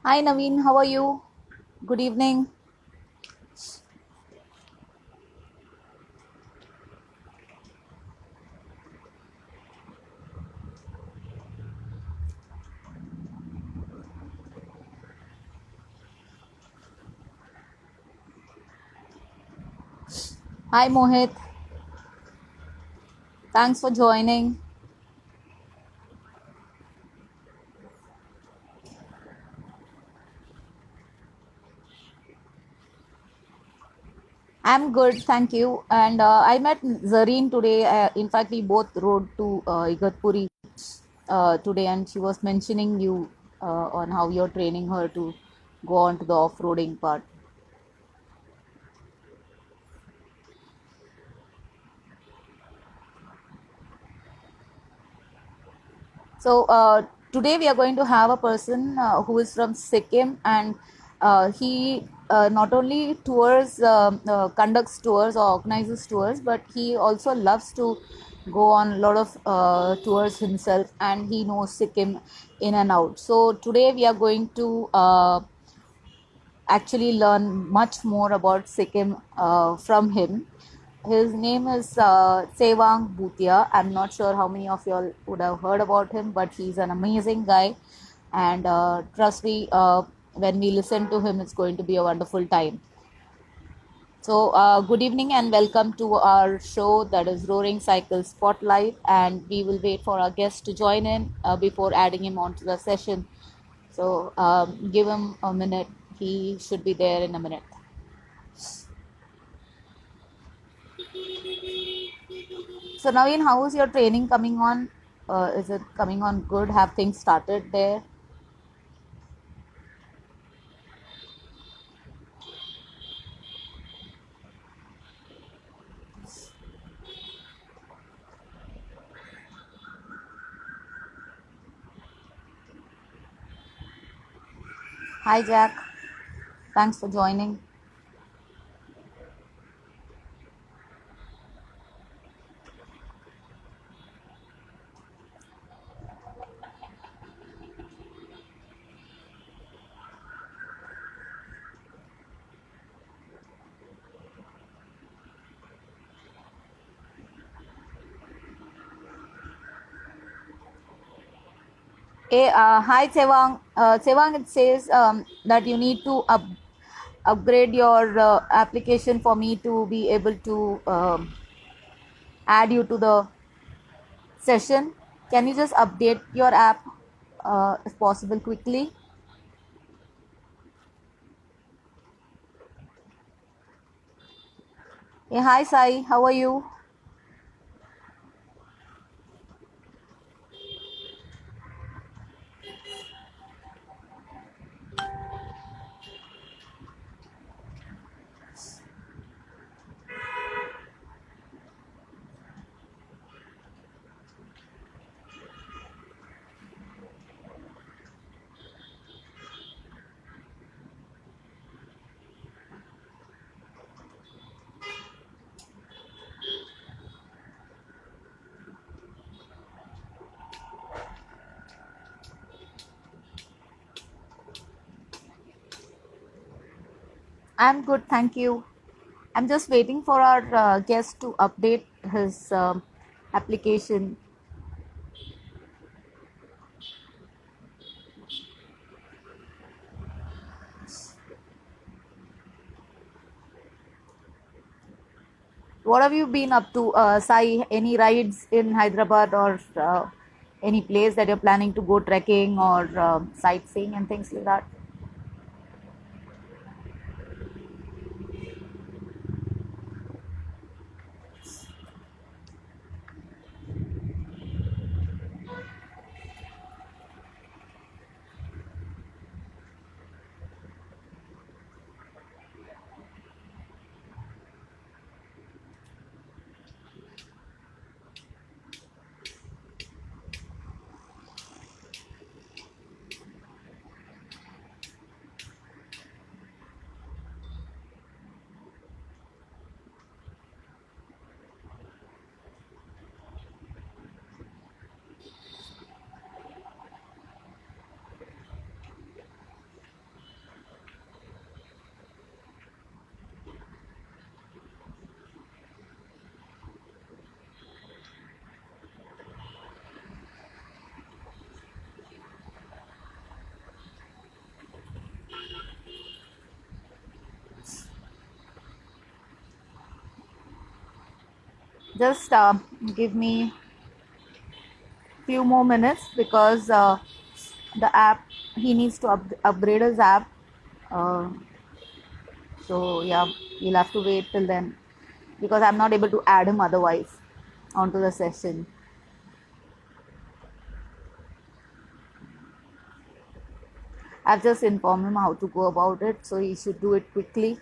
Hi Naveen, how are you? Good evening. Hi Mohit, thanks for joining. I'm good, thank you. And I met Zareen today. In fact, we both rode to Igatpuri today, and she was mentioning you on how you're training her to go on to the off-roading part. So today we are going to have a person who is from Sikkim, and he not only conducts tours or organizes tours, but he also loves to go on a lot of tours himself, and he knows Sikkim in and out. So today we are going to actually learn much more about Sikkim from him. His name is Tsewang. I'm not sure how many of y'all would have heard about him, but he's an amazing guy. And trust me, when we listen to him, it's going to be a wonderful time. So, good evening and welcome to our show that is Roaring Cycle Spotlight. And we will wait for our guest to join in before adding him onto the session. So, give him a minute. He should be there in a minute. So, Naveen, how is your training coming on? Is it coming on good? Have things started there? Hi, Jack. Thanks for joining. Hi, Tsewang. Tsewang, it says that you need to upgrade your application for me to be able to add you to the session. Can you just update your app if possible quickly? Hey, hi, Sai. How are you? I'm good, thank you. I'm just waiting for our guest to update his application. What have you been up to, Sai? Any rides in Hyderabad or any place that you're planning to go trekking or sightseeing and things like that? Just give me few more minutes because the app he needs to upgrade his app. Uh, so yeah, you'll have to wait till then because I'm not able to add him otherwise onto the session. I've just informed him how to go about it, so he should do it quickly.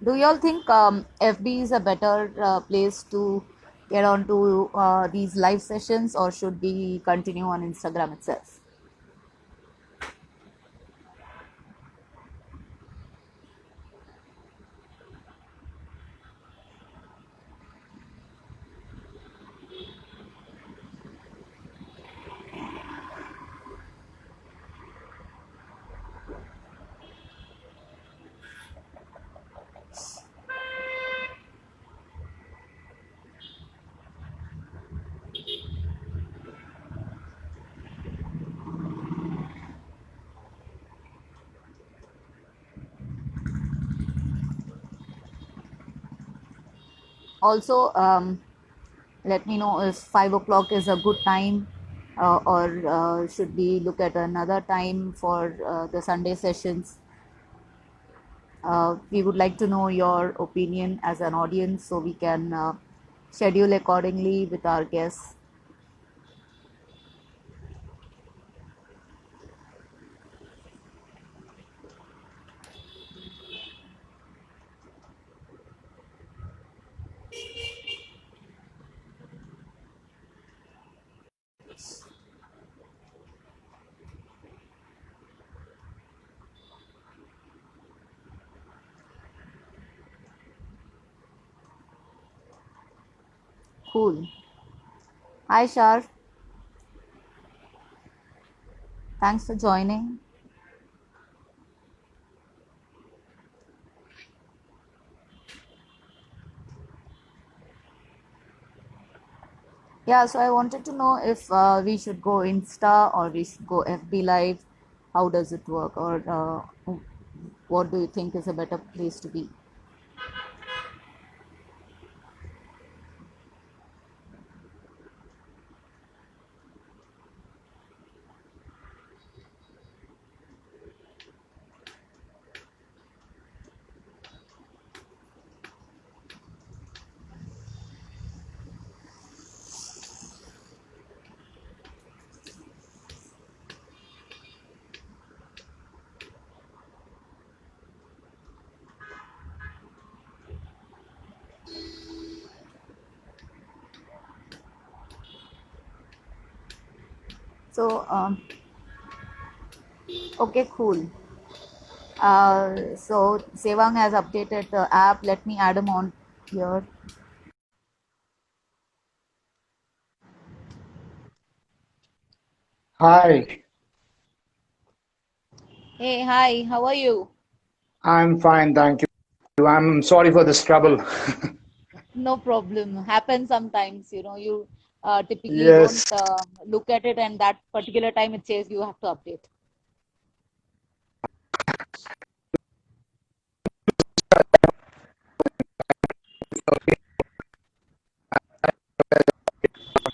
Do you all think FB is a better place to get onto these live sessions, or should we continue on Instagram itself? Also, let me know if 5 o'clock is a good time, or should we look at another time for the Sunday sessions. We would like to know your opinion as an audience so we can schedule accordingly with our guests. Cool. Hi, Shar. Thanks for joining. Yeah, so I wanted to know if we should go Insta or we should go FB Live. How does it work? Or what do you think is a better place to be? So, okay, cool. So Sevang has updated the app. Let me add him on here. Hi, Hey, hi, how are you? I'm fine, thank you. I'm sorry for this trouble. No problem. Happens sometimes, you typically don't Yes, look at it, and that particular time it says you have to update.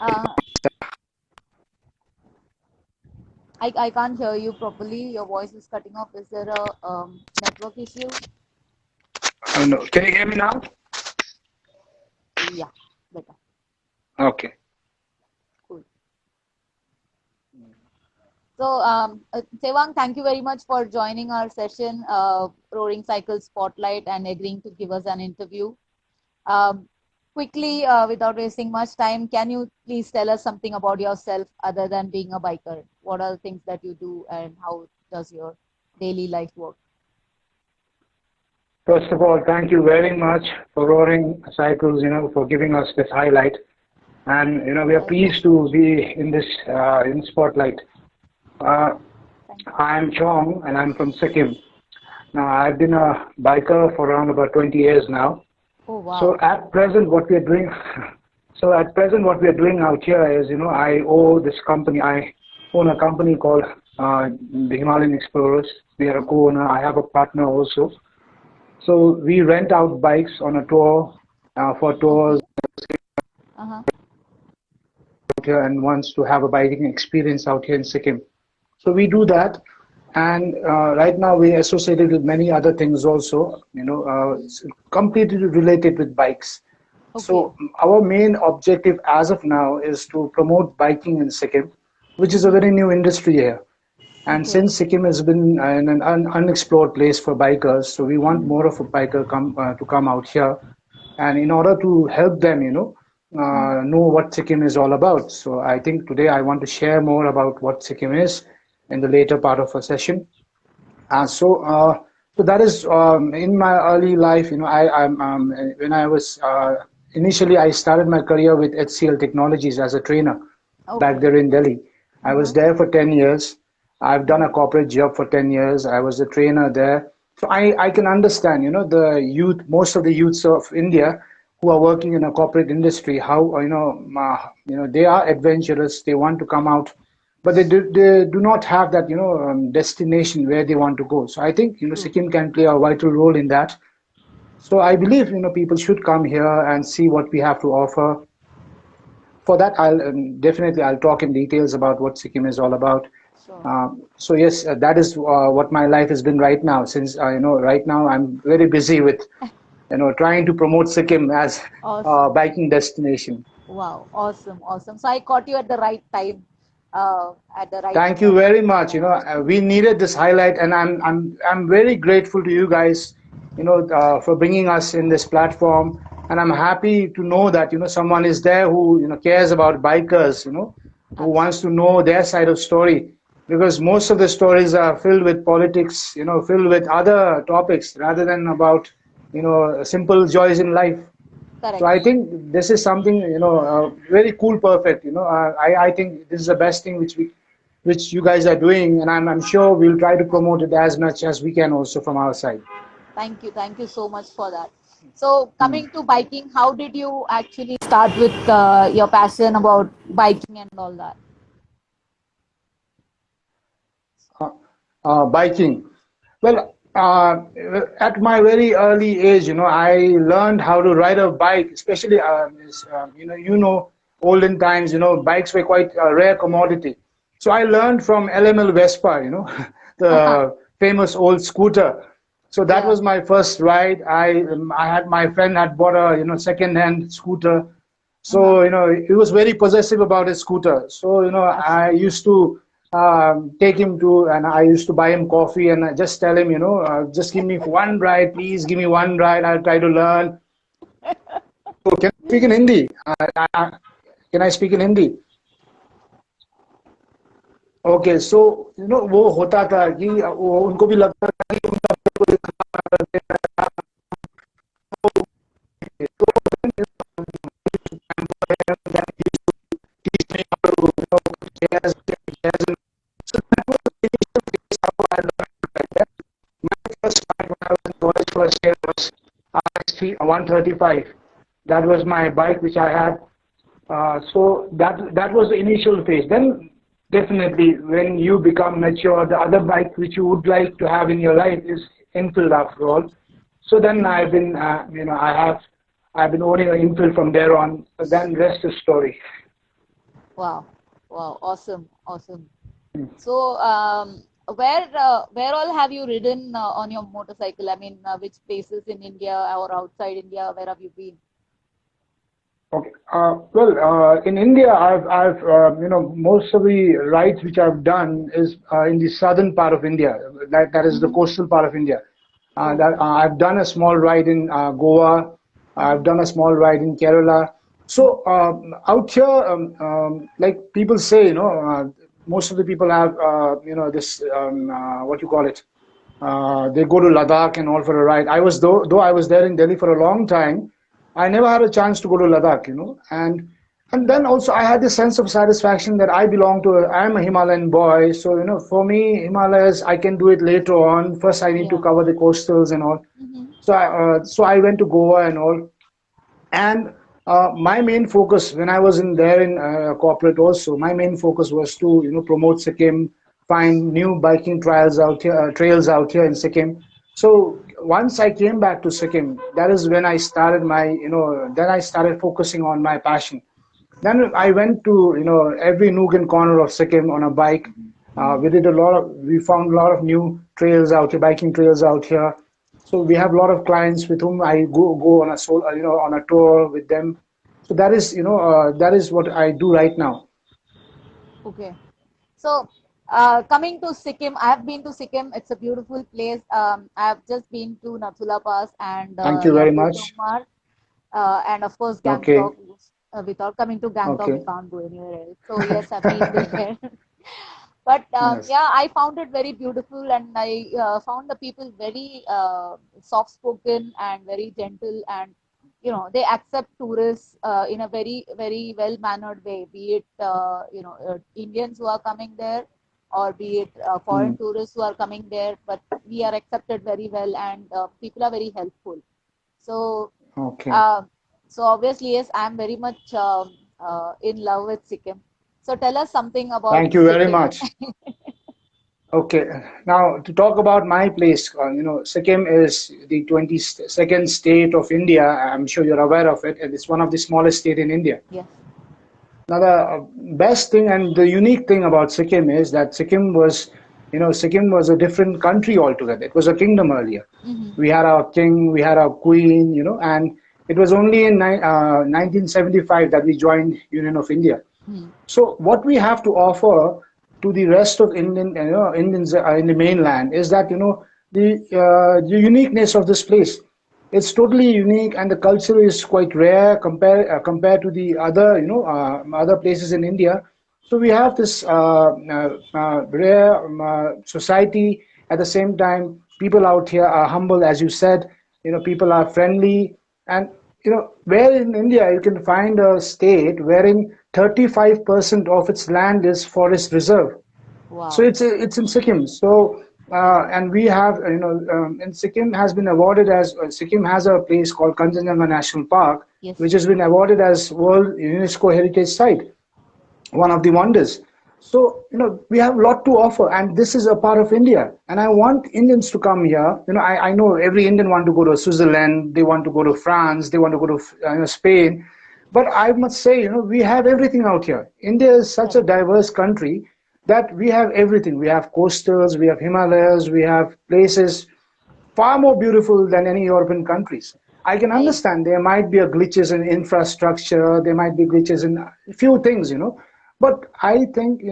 Uh, I can't hear you properly. Your voice is cutting off. Is there a network issue? no. Can you hear me now? Yeah, better. Okay. Cool. So, Sevang, thank you very much for joining our session, Roaring Cycle Spotlight, and agreeing to give us an interview. Um, Quickly, without wasting much time, can you please tell us something about yourself other than being a biker? What are the things that you do, and how does your daily life work? First of all, thank you very much for Roaring Cycles, for giving us this highlight. And, we are Welcome. pleased to be in this in spotlight. Uh, Thank you. I'm Chong and I'm from Sikkim. Now, I've been a biker for around about 20 years now. Oh, So wow. at present, what we are doing, so at present, what we are doing out here is, I owe this company. own a company called the Himalayan Explorers. We are a co-owner. I have a partner also. So we rent out bikes on a tour for tours Okay. Uh-huh. out here and wants to have a biking experience out here in Sikkim. So we do that, and right now we associated with many other things also. It's completely related with bikes. Okay. So our main objective as of now is to promote biking in Sikkim, which is a Mm-hmm. very new industry here. And Okay. since Sikkim has been in an unexplored place for bikers, so we want more of a biker to come out here. And in order to help them, know what Sikkim is all about. So I think today I want to share more about what Sikkim is in the later part of our session. So that is in my early life. When I was initially I started my career with HCL Technologies as a trainer back Okay. there in Delhi. I was Uh-huh. there for 10 years. I've done a corporate job for 10 years. I was a trainer there. So I can understand, the youth, most of the youths of India who are working in a corporate industry, how, they are adventurous. They want to come out, but they do not have that, destination where they want to go. So I think, True. Sikkim can play a vital role in that. So I believe, people should come here and see what we have to offer. For that, I'll talk in details about what Sikkim is all about. Sure. So yes, that is what my life has been right now. Since right now I'm very busy with trying to promote Sikkim as a Awesome. biking destination. Wow. Awesome. Awesome. So I caught you at the right time, at the right Thank you moment. very much. We needed this highlight, and I'm very grateful to you guys, for bringing us in this platform. And I'm happy to know that someone is there who cares about bikers, who wants to Absolutely. know their side of story, because most of the stories are filled with politics, filled with other topics rather than about simple joys in life. So Correct. I think this is something very cool, perfect. I think this is the best thing which you guys are doing, and I'm sure we'll try to promote it as much as we can also from our side. Thank you. Thank you so much for that. So, Hmm. coming to biking, how did you actually start with your passion about biking and all that? Uh, Biking. Well, at my very early age, I learned how to ride a bike, especially, olden times, bikes were quite a rare commodity. So I learned from LML Vespa, the famous old scooter. So that Yeah. was my first ride. I had my friend had bought a, second-hand scooter. Uh-huh. So, he was very possessive about his scooter. So, I Absolutely. used to take him to, and I used to buy him coffee and I just tell him, just give me one ride, please give me one ride. I'll try to learn. So, can I speak in Hindi? Can I speak in Hindi? Okay, so, वो होता था कि वो उनको भी लगता था कि उनका कोई first bike when I was in college first year was RXT 135. That was my bike which I had. So that was the initial phase. Then definitely when you become mature, the other bike which you would like to have in your life is Enfield after all. So then I've been, I've been owning an Enfield from there on. Then rest is story. Wow. Wow. Awesome. Awesome. So, where all have you ridden on your motorcycle? I mean, which places in India or outside India? Where have you been? Okay. In India, most of the rides which I've done is in the southern part of India. That is the Mm-hmm. coastal part of India. Okay. I've done a small ride in Goa. I've Uh-huh. done a small ride in Kerala. So out here, like people say, most of the people have, this what you call it. They go to Ladakh and all for a ride. Though I was there in Delhi for a long time, I never had a chance to go to Ladakh, and then also I had this sense of satisfaction that I'm a Himalayan boy. So, for me, Himalayas, I can do it later on. First, I need to Yeah. cover the coastals and all. Mm-hmm. So I went to Goa and all. And My main focus when I was in there in corporate also, my main focus was to promote Sikkim, find new biking trails out here in Sikkim. So once I came back to Sikkim, that is when I started my then I started focusing on my passion. Then I went to every nook and corner of Sikkim on a bike. We found a lot of new trails out here, biking trails out here. So we have a lot of clients with whom I go on a on a tour with them. So that is what I do right now. Okay. So, coming to Sikkim, I have been to Sikkim. It's a beautiful place. I have just been to Nathula Pass and Thank you very Lambu much. Tongmar, and of course Okay, Gangtok. Without coming to Gangtok, we okay, can't go anywhere else. So yes, I've been there. But yes. yeah, I found it very beautiful, and I found the people very soft spoken and very gentle, and they accept tourists in a very well mannered way, be it Indians who are coming there, or be it Hmm. foreign tourists who are coming there. But we are accepted very well, and people are very helpful. So Okay. uh, so obviously, yes, I'm very much in love with Sikkim. So tell us something about Thank you very Sikkim. much. Okay, now to talk about my place, Sikkim is the 22nd state of India. I'm sure you're aware of it, and it's one of the smallest state in India. Yes. Now, the best thing and the unique thing about Sikkim is that Sikkim was a different country altogether. It was a kingdom earlier. Mm-hmm. We had our king, we had our queen, and it was only in 1975 that we joined Union of India. Hmm. So what we have to offer to the rest of Indians in the mainland is that the uniqueness of this place. It's totally unique, and the culture is quite rare compared to the other other places in India. So we have this rare society. At the same time, people out here are humble, as you said. People are friendly, and where in India you can find a state wherein 35% of its land is forest reserve. So Wow. it's in Sikkim. So and we have and Sikkim has been awarded as Sikkim has a place called Kanchenjunga National Park, Yes. which has been awarded as World UNESCO Heritage Site, one of the wonders. So we have a lot to offer, and this is a part of India. And I want Indians to come here. I know every Indian want to go to Switzerland, they want to go to France, they want to go to Spain. But I must say, we have everything out here. India is such a Correct. diverse country that we have everything. We have coastals, we have Himalayas, we have places far more beautiful than any European countries. I can I understand there might be a glitches in infrastructure, there might be glitches in a few things, but I think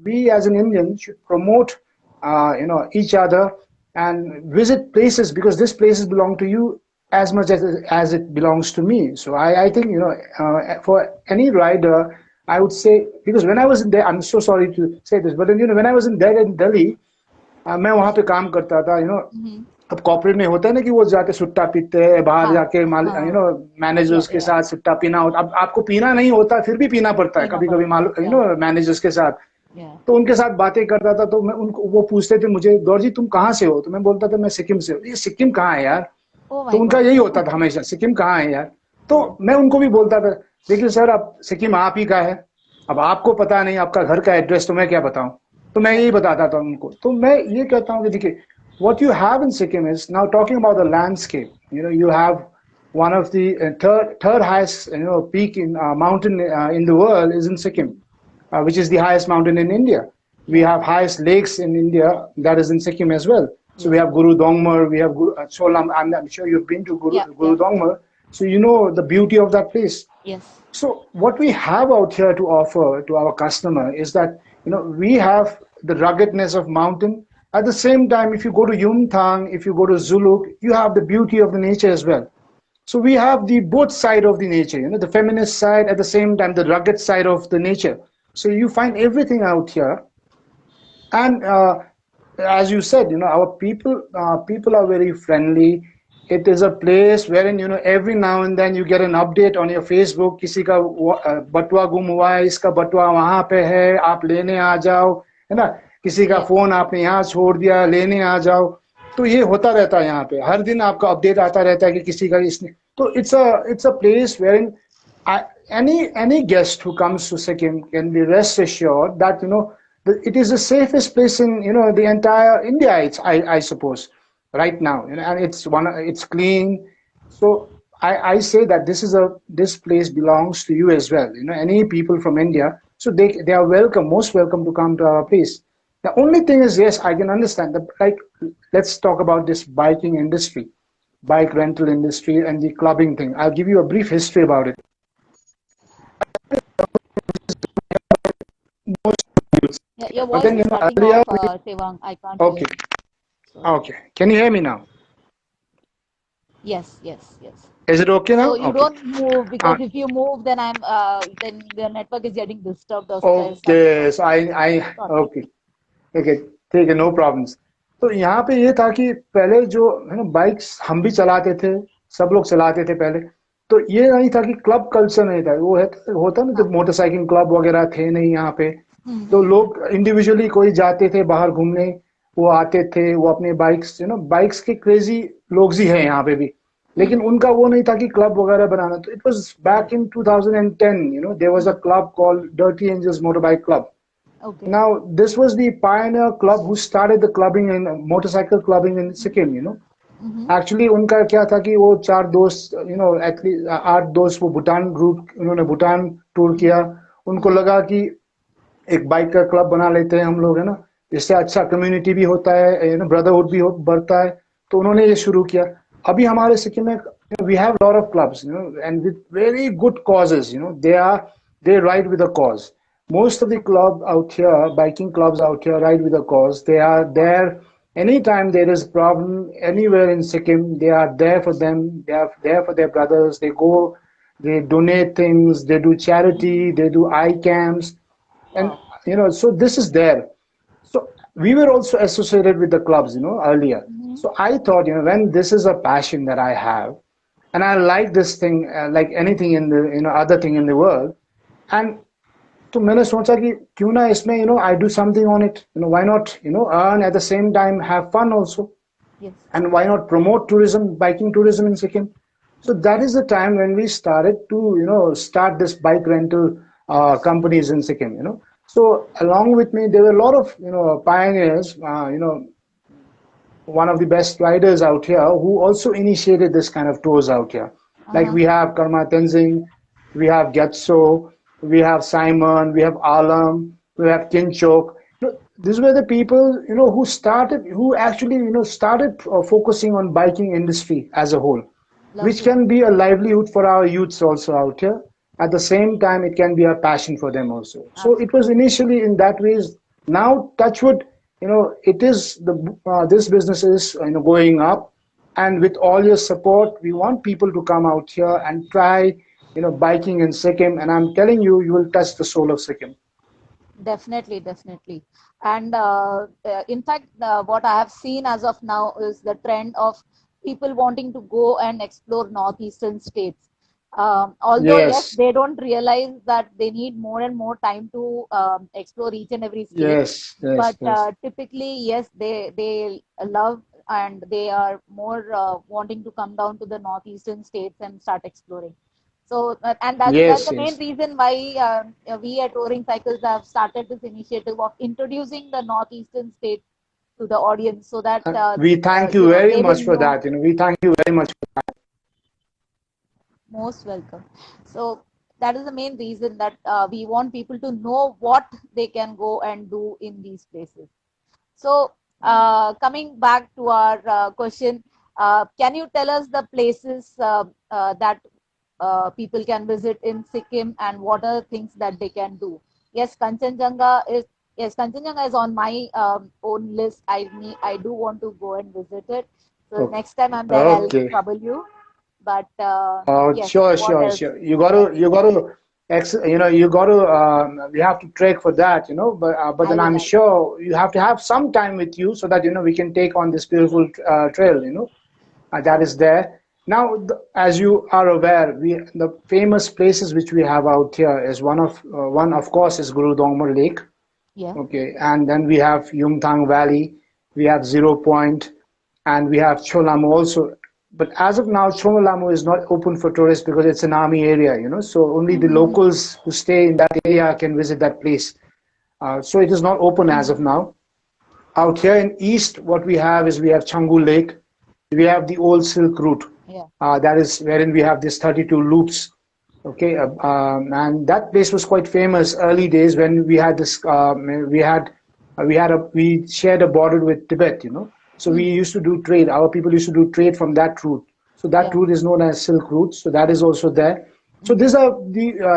we as an Indian should promote each other and visit places because these places belong to you as much as it belongs to me. So I think for any rider, I would say because when I was in there, I'm so sorry to say this, but then, when I was in there in Delhi, मैं वहां पे काम करता था mm-hmm. अब corporate में होता है ना कि वो जाके सुट्टा पीते हैं बाहर हाँ जाके हाँ मैनेजर्स के yeah साथ सुट्टा पीना होता अब आपको पीना नहीं होता फिर भी पीना पड़ता है पीना कभी कभी पड़ता है मालूम yeah मैनेजर्स के साथ yeah तो उनके साथ बातें करता था तो मैं उनको वो पूछते थे मुझे गौर जी तुम कहाँ से हो तो मैं बोलता था मैं सिक्किम से हूँ ये सिक्किम कहाँ है यार oh तो my उनका god यही होता था हमेशा सिक्किम कहाँ है यार तो yeah मैं उनको भी बोलता था देखिए सर अब सिक्किम आप ही का है अब आपको पता नहीं आपका घर का एड्रेस तो मैं क्या बताऊं तो मैं यही correct बताता था उनको तो मैं ये कहता हूँ कि देखिए what you have in Sikkim is now talking about the landscape you have one of the third highest peak in mountain in the world is in Sikkim which is the highest mountain in India. We yeah have highest lakes in India, that is in Sikkim as well. So we yes have Guru Dongmar, we have Cholam. I'm sure you've been to yeah Guru yeah Dongmar, so you know the beauty of that place. yes So what we have out here to offer to our customer is that we have the ruggedness of mountain. At the same time, if you go to Yumthang, if you go to Zuluk, you have the beauty of the nature as well. So we have the both side of the nature, the feminist side, at the same time the rugged side of the nature. So you find everything out here, and as you said, our people are very friendly. It is a place wherein every now and then you get an update on your Facebook. किसी का बटुआ गुम हुआ है, इसका बटुआ वहां पे है, आप लेने आ जाओ, है ना? किसी का yeah फोन आपने यहाँ छोड़ दिया, लेने आ जाओ. तो ये होता रहता है यहाँ पे हर दिन आपका अपडेट आता रहता है कि किसी का इसने तो it's a place where any guest who comes to Sikkim can be rest assured that it is the safest place in the entire India. I suppose right now, and it's clean. So I say that this place belongs to you as well. Any people from India, so they are welcome, most welcome to come to our place. The only thing is, yes, I can understand that. Like, let's talk about this biking industry, bike rental industry, and the clubbing thing. I'll give you a brief history about it. Yeah, your But voice then, is cutting earlier, off, Sevang. I can't hear okay, you. So, okay. Can you hear me now? yes, yes, yes. Is it okay So now? you Okay. don't move, Uh, because if you move, then the network is getting disturbed or starting okay. So talking. okay. Okay. ठीक है, no problems. तो यहाँ पे ये था कि पहले जो है ना बाइक्स हम भी चलाते थे, सब लोग चलाते थे पहले. तो ये नहीं था कि क्लब कल्चर नहीं था. वो है होता ना, हाँ. जब मोटरसाइकिल क्लब वगैरह थे नहीं यहाँ पे. तो हम्म. लोग इंडिविजुअली कोई जाते थे बाहर घूमने, वो आते थे, वो अपने बाइक्स बाइक्स के क्रेजी लोग ही हैं यहाँ पे भी. लेकिन हम्म. उनका वो नहीं था कि क्लब वगैरह बनाना. तो it was back in 2010, there was a hmm. Club called Dirty Angels motorbike club. Okay. Now this was the pioneer club who started the clubbing and motorcycle clubbing in Sikkim. Mm-hmm. Actually उनका क्या था कि वो चार दोस्त, at least 8 दोस्त, वो Bhutan root, उन्होंने भूटान टूर किया. उनको Mm-hmm. लगा कि एक बाइक का क्लब बना लेते हैं हम लोग, है ना. इससे अच्छा कम्युनिटी भी होता है, ब्रदरहुड भी बढ़ता है. तो उन्होंने ये शुरू किया. अभी हमारे सिक्किम में we have lot of clubs, and with very good causes. They ride with a cause. Most of the club out here, biking clubs out here, ride with a cause. They are there anytime there is problem anywhere in Sikkim. They are there for them. They are there for their brothers. They go, they donate things. They do charity. They do eye camps. And Wow. so this is there. So we were also associated with the clubs, earlier. Mm-hmm. So I thought, when this is a passion that I have, and I like this thing, like anything in the other thing in the world. And तो मैंने सोचा कि क्यों ना इसमें I do something on it. Why not earn at the same time, have fun also. Yes. And why not promote tourism, biking tourism in Sikkim? So that is the time when we started to start this bike rental companies in Sikkim. So along with me there were a lot of pioneers, one of the best riders out here who also initiated this kind of tours out here. Like Uh-huh. we have Karma Tenzing, we have Getso, we have Simon, we have Alam, we have Kinchok. These were the people who actually started focusing on biking industry as a whole, which Lovely. can be a livelihood for our youths also out here. At the same time, it can be a passion for them also. So it was Absolutely. initially in that ways. Now, touchwood, it is this business is going up, and with all your support, we want people to come out here and try biking in Sikkim. And I'm telling you, you will touch the soul of Sikkim. Definitely, definitely. And in fact, what I have seen as of now is the trend of people wanting to go and explore northeastern states. Although, yes, Yes, they don't realize that they need more and more time to explore each and every state. yes, yes, But yes. typically, yes, they love, and they are more wanting to come down to the northeastern states and start exploring. So, and that's Yes, the main yes. reason why we at Touring Cycles have started this initiative of introducing the northeastern states to the audience, so that We thank you very they will much for know. that. We thank you very much. Most welcome. So that is the main reason that we want people to know what they can go and do in these places. So, coming back to our question, can you tell us the places that people can visit in Sikkim, and what are the things that they can do? Yes, Kanchenjunga is yes, Kanchenjunga is on my own list. I do want to go and visit it. So Okay. next time I'm there, I'll Okay. trouble you. But yes, Sure, what sure, else sure. can we You do? gotta, you gotta. We have to trek for that, But I then will. I'm I will. sure you have to have some time with you so that we can take on this beautiful trail, that Sure. is there. Now, as you are aware, the famous places which we have out here is one of course is Guru Dongmar Lake. Yeah. Okay, and then we have Yumthang Valley, we have Zero Point, and we have Cholam also. but as of now, Chomolamu is not open for tourists because it's an army area, so only the Mm-hmm. locals who stay in that area can visit that place. So it is not open as of Mm-hmm. now. Out here in east, what we have is we have Changu Lake, we have the old Silk Route. Yeah. That is wherein we have this 32 loops. Okay, and that place was quite famous early days when we had this. We shared a border with Tibet. So we Mm-hmm. used to do trade. Our people used to do trade from that route. So that Yeah. route is known as Silk Route. So that is also there. So Mm-hmm.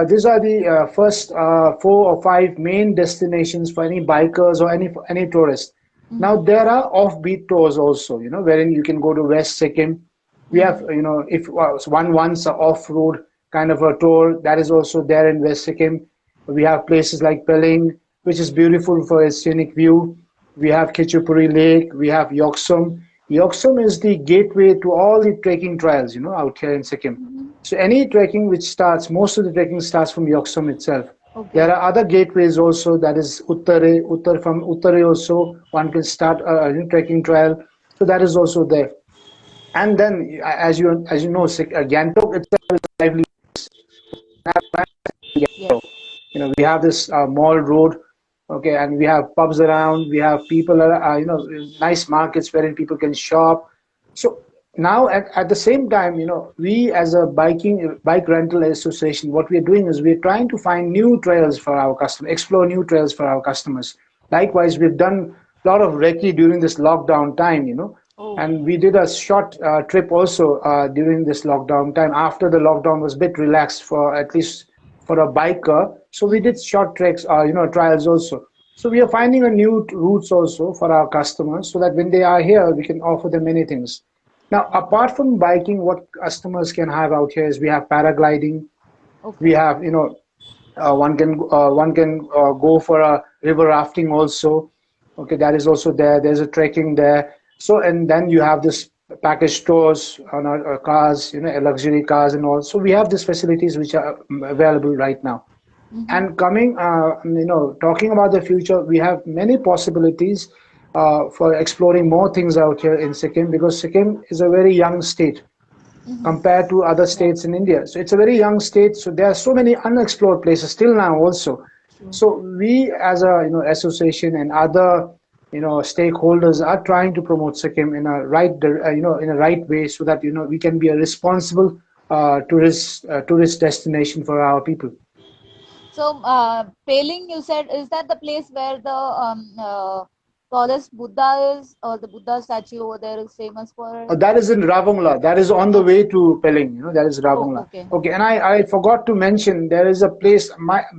these are the first 4 or 5 main destinations for any bikers or any tourist. Now Mm-hmm. there are offbeat tours also, wherein you can go to West Sikkim. We have, Mm-hmm. if one wants a off-road kind of a tour, that is also there in West Sikkim. We have places like Pelling, which is beautiful for its scenic view. We have Kichupuri Lake. We have Yoksum. Yoksum is the gateway to all the trekking trails, out here in Sikkim. Mm-hmm. So any trekking which starts, most of the trekking starts from Yoksum itself. There Okay. are other gateways also, that is from Uttare also, one can start a trekking trail. So that is also there. And then, as you know, Gangtok itself is a lively. Yes. We have this mall road, okay, and we have pubs around. We have people, nice markets wherein people can shop. So now, at the same time, we as a bike rental association, what we're doing is we're trying to find new trails for our customers, explore new trails for our customers. Likewise, we've done a lot of recce during this lockdown time. Oh. And we did a short trip also during this lockdown time. After the lockdown was a bit relaxed for at least for a biker, so we Mm-hmm. did short treks, trials also. So we are Okay. finding a new routes also for our customers, so that when they are here, we can offer them many things. Now, Okay. apart from biking, what customers can have out here is we have paragliding. We Okay. have, one can go for a river rafting also. Okay, that is also there. There's a trekking there. So and then you have this package tours on our cars, luxury cars and all. So we have these facilities which are available right now. Mm-hmm. And talking about the future, we have many possibilities for exploring more things out here in Sikkim, because Sikkim is a very young state Mm-hmm. compared to other Right. states in India. So it's a very young state. So there are so many unexplored places still now also. True. So we as a association and other stakeholders are trying to promote Sikkim in a in a right way, so that we can be a responsible tourist destination for our people. So, Paling, you said, is that the place where the tallest Buddha is, or the Buddha statue over there is famous for it? That is in Ravongla. That is on the Okay. way to Pelling. That is Oh, Ravongla. okay. Okay, and I forgot to mention there is a place.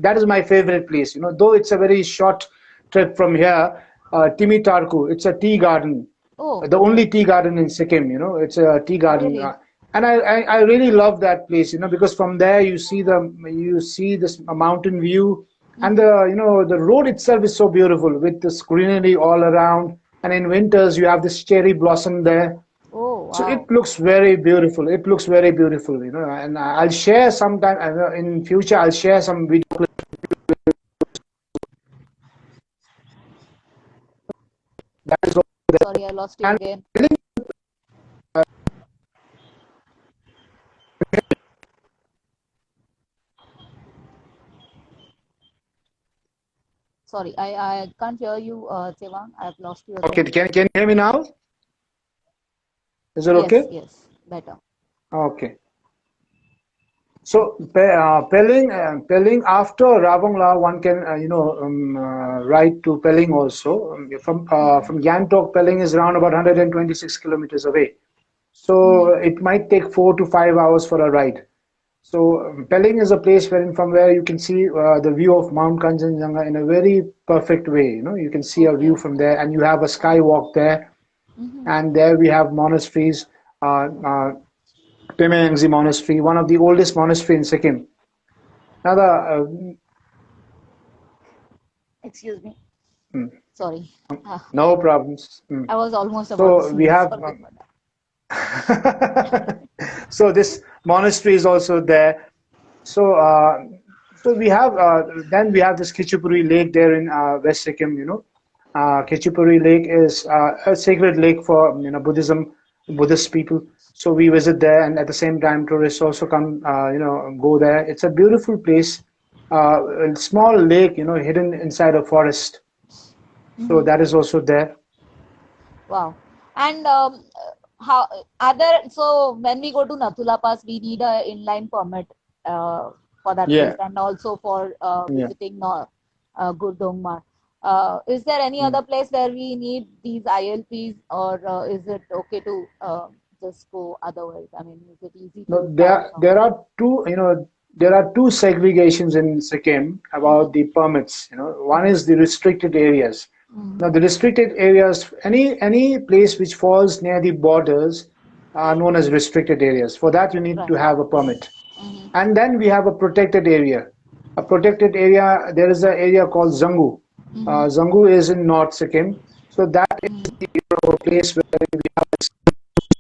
That is my favorite place. Though it's a very short trip from here. Timi Tarku. It's a tea garden, Oh, the only tea garden in Sikkim. It's a tea garden, really? and I really love that place. Because from there you see this mountain view, and Mm-hmm. the road itself is so beautiful with this greenery all around. And in winters you have this cherry blossom there. Oh, So wow. it looks very beautiful. It looks very beautiful. And I'll share sometime in future. I'll share some video clips. That is all. Sorry, I lost you And again. Sorry, I can't hear you, Tsewang. I've lost you okay, again. can you hear me now? Is it Yes, okay? yes, better. Okay. So Pelling after Ravongla, one can ride to Pelling also. Mm-hmm. From Gangtok, Pelling is around about 126 kilometers away. So Mm-hmm. it might take 4 to 5 hours for a ride. So Pelling is a place from where you can see the view of Mount Kanchenjunga in a very perfect way. You can see a view Okay. from there, and you have a skywalk there. Mm-hmm. And there we have monasteries. Pimeyangsi Monastery, one of the oldest monastery in Sikkim. Now Excuse me. mm, Sorry. Ah, no problems. I was almost about to So we sneeze. have Sorry for that. so this monastery is also there. So we have then we have this Kichupuri Lake there in West Sikkim. Kichupuri Lake is a sacred lake for Buddhism. Buddhist people. So we visit there, and at the same time, tourists also come, go there. It's a beautiful place, a small lake, hidden inside a forest. So Mm-hmm. that is also there. Wow. And how other so when we go to Nathula Pass, we need a inline permit for that place Yeah, and also for yeah. visiting Gurdongma. Is there any Mm. other place where we need these ILPs, or is it okay to just go otherwise? I mean, is it easy No, to travel from? there are two segregations in Sikkim about Mm-hmm. the permits. One Mm-hmm. is the restricted areas. Now, the restricted areas, any place which falls near the borders are known as restricted areas. For that, you need Right. to have a permit. Mm-hmm. And then we have a protected area. A protected area, there is an area called Zangu. Mm-hmm. Zangu is in North Sikkim. So that is Mm-hmm. a place where we have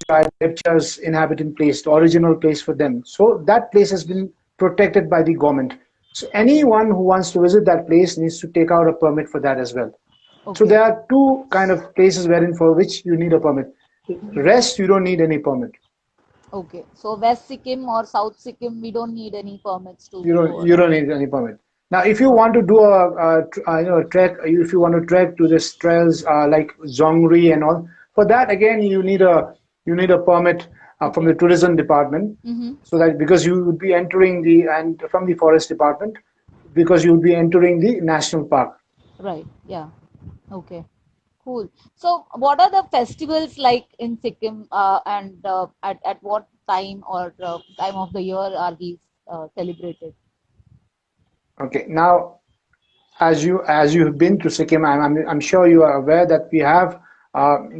tribe Lepcha's inhabitant place, the original place for them. So that place has been protected by the government. So Okay. anyone who wants to visit that place needs to take out a permit for that as well. So Okay. there are two kind of places wherein for which you need a permit. Mm-hmm. Rest you don't need any permit. Okay. So West Sikkim or South Sikkim, we don't need any permits to You don't go you around. don't need any permit. Now, if you want Okay. to do a trek, if you want to trek to this trails like Zongri and all, for that again you need a permit from Okay. the tourism department, Mm-hmm. so that because you would be entering the and from the forest department, because you would be entering the national park. Right. Yeah. Okay. Cool. So, what are the festivals like in Sikkim, and at what time or time of the year are these celebrated? Okay, now as you have been to Sikkim, I'm sure you are aware that we have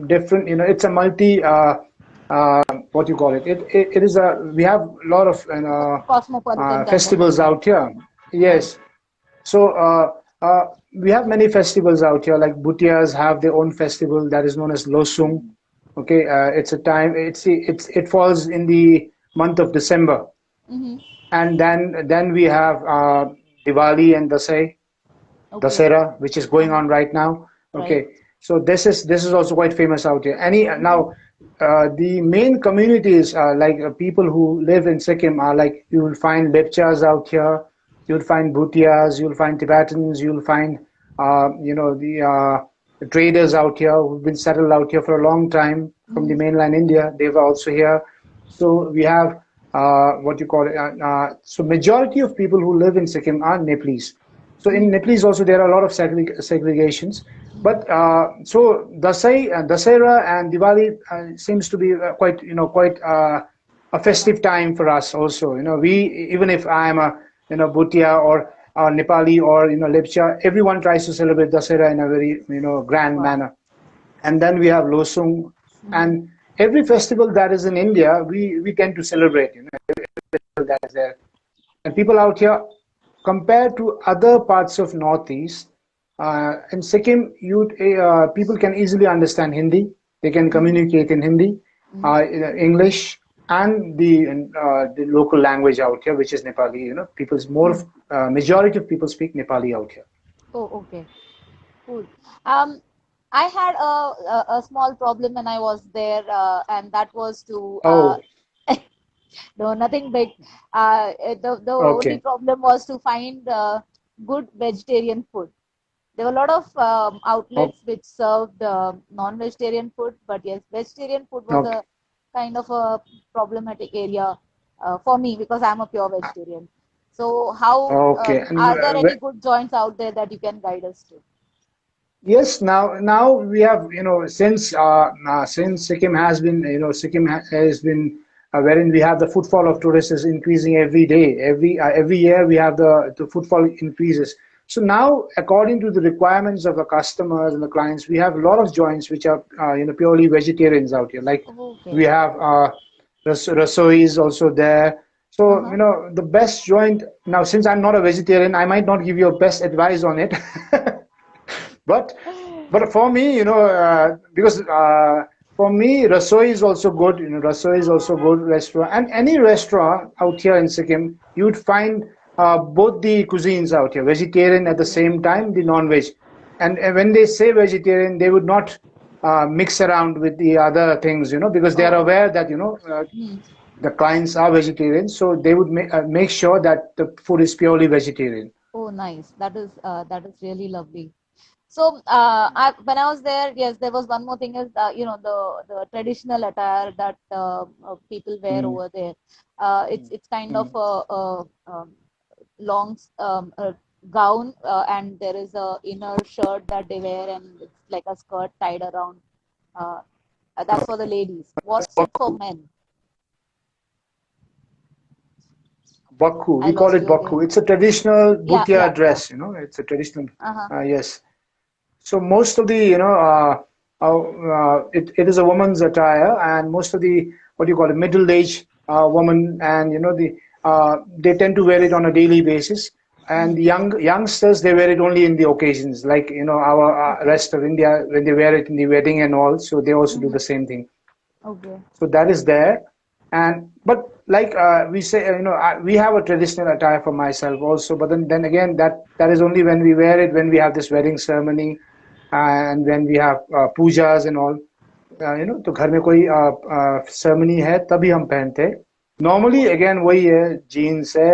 different, it's a multi, what you call it. It is a, we have a lot of Cosmopolitan kind of festivals country. out here. Right. Yes. So we have many festivals out here, like Bhutias have their own festival that is known as Losung. Okay, it's a time, it falls in the month of December. Mm-hmm. And then we have Diwali and Okay. Dasera, which is going Uh-huh. on right now. Right. Okay, so this is also quite famous out here. Now, the main communities like people who live in Sikkim are like you will find Lepchas out here, you'll find Bhutias, you'll find Tibetans, you'll find the traders out here who've been settled out here for a long time from the Mm-hmm. mainland India. They were also here. So we have what you call it. So majority of people who live in Sikkim are Nepalese. So in Mm-hmm. Nepalese also there are a lot of segregations. But so Dasera and Diwali seems to be quite a Yeah. festive time for us also. We, even if I am a Bhutia or Nepali or Lepcha, everyone tries to celebrate Dasera in a very grand Wow. manner. And then we have Losung, Mm-hmm. and every festival that is in India, we tend to celebrate. That is there. And people out here, compared to other parts of Northeast, in Sikkim, people can easily understand Hindi. They can Mm-hmm. communicate in Hindi, Mm-hmm. English, and the local language out here, which is Nepali. People's more Mm-hmm. majority of people speak Nepali out here. Oh, okay. Cool. Um, I had a small problem when I was there, and that was to Oh, no, nothing big. The only okay, problem was to find good vegetarian food. There were a lot of oh, outlets which served non-vegetarian food, but yes, vegetarian food was okay, a kind of a problematic area for me because I'm a pure vegetarian. So, how okay. And are there any good joints out there that you can guide us to? yes, now we have, since Sikkim has been, has been wherein we have the footfall of tourists is increasing every day, every year we have the footfall increases. So now, according to the requirements of the customers and the clients, we have a lot of joints which are purely vegetarians out here. Like Okay. we have Rasoi is also there. So Uh-huh. the best joint now. Since I'm not a vegetarian, I might not give you a best advice on it. But for me, because for me, Rasoi is also good. Rasoi is also good restaurant, and any restaurant out here in Sikkim, you'd find both the cuisines out here, vegetarian at the Okay. same time, the non-veg. And when they say vegetarian, they would not. mix around with the other things, because they are Oh. aware that, Hmm. the clients are vegetarian, so they would make sure that the food is purely vegetarian. Oh, nice. That is really lovely. So, when I was there, yes, there was one more thing is the traditional attire that people wear Mm, over there. It's kind of mm. a long gown, and there is a inner shirt that they wear, and it's like a skirt tied around. Uh, that's for the ladies. What's it for men? Bakhu, I we call lost it you again. bakhu. It's a traditional Yeah, bhutia yeah, yeah. dress, It's a traditional, Uh-huh. yes. So most of the, it is a woman's attire, and most of the, what do you call it, middle-aged woman, and they tend to wear it on a daily basis. And Hmm. the youngsters, they wear it only in the occasions, like our Okay. rest of India, when they wear it in the wedding and all. So they also do Hmm. the same thing. Okay. So that is there. And but like we say, we have a traditional attire for myself also. But then again, that is only when we wear it when we have this wedding ceremony, and when we have pujas and all. तो घर में कोई ceremony है तभी हम पहनते हैं. Normally again वही है, jeans है